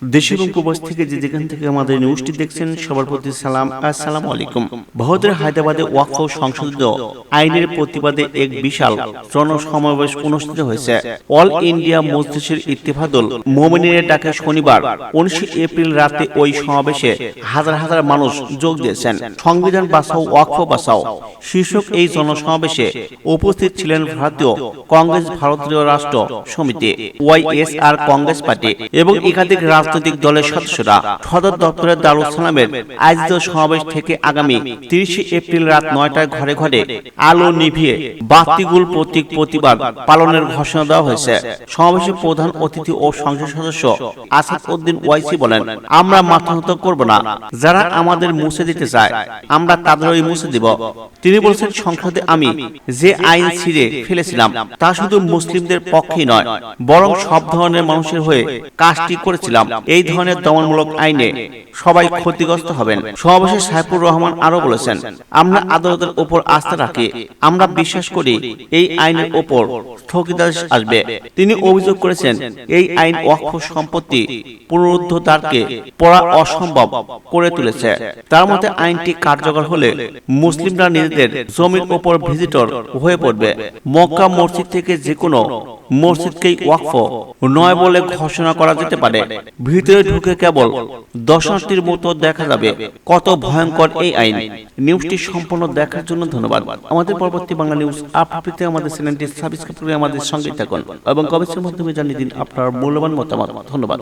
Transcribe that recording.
দেশ এবং প্রবাস থেকে যেখান থেকে আমাদের নিউজটি দেখছেন সবার প্রতি সালাম, আসসালামু আলাইকুম। ভারতের হায়দ্রাবাদে ওয়াকফ সংশোধিত আইনের প্রতিবাদে এক বিশাল জনসমাবেশ অনুষ্ঠিত হয়েছে। অল ইন্ডিয়া মজলিসের ইত্তেফাকুল মুমিনিনের ডাকে শনিবার 19 এপ্রিল রাতে ওই সমাবেশে হাজার হাজার মানুষ যোগ দিয়েছেন। সংবিধান বাঁচাও ওয়াকফ বাঁচাও শীর্ষক এই জনসমাবেশে উপস্থিত ছিলেন ভারতীয় কংগ্রেস, ভারতীয় রাষ্ট্র সমিতি, ওয়াইএসআর কংগ্রেস পার্টি এবং একাধিক রাজনৈতিক দলের সদস্যরা। সদর দপ্তরের দারুস সালামের আয়োজিত সমাবেশ থেকে আগামী 30 এপ্রিল রাত 9টায় ঘরে ঘরে আলো নিভিয়ে বাতিগুল প্রতীক প্রতিবাদ পালনের ঘোষণা দেওয়া হয়েছে। সমাবেশে প্রধান অতিথি ও সংসদ সদস্য আসাদ উদ্দিন ওয়াইসি বলেন, আমরা মাথা নত করব না। যারা আমাদের মুছে দিতে চায় আমরা তাদেরই মুছে দিব। তিনি বলেছেন, সংসদে আমি যে আইন ছিঁড়ে ফেলেছিলাম তা শুধু মুসলিমদের পক্ষেই নয়, বরং সব ধরনের মানুষের হয়ে কাজটি করেছিলাম। এই ধরনের দমনমূলক আইনে সবাই ক্ষতিগ্রস্ত হবেন। সমাবেশে সাইফুর রহমান আরো বলেছেন, আমরা আদালতের উপর আস্থা রাখি। আমরা বিশ্বাস করি এই আইনের উপর স্থগিতাদেশ আসবে। তিনি অভিযোগ করেছেন, এই আইন ওয়াকফ সম্পত্তি পুনরুদ্ধারকে পড়া অসম্ভব করে তুলেছে। তার মতে আইনটি কার্যকর হলে মুসলিমরা নিজেদের জমির উপর ভিজিটর হয়ে পড়বে। মক্কা মসজিদ থেকে যে কোনো মসজিদকেই ওয়াকফ নয় বলে ঘোষণা করা যেতে পারে। ভিতরে ঢুকে কেবল দর্শনার্থীর মতো দেখা যাবে। কত ভয়ঙ্কর এই আইন। নিউজটি সম্পূর্ণ দেখার জন্য ধন্যবাদ। আমাদের পরবর্তী বাংলা নিউজ আপডেটে আমাদের চ্যানেলটি সাবস্ক্রাইব করে আমাদের সঙ্গে থাকুন এবং কমেন্টের মাধ্যমে জানিয়ে দিন আপনার মূল্যবান মতামত। ধন্যবাদ।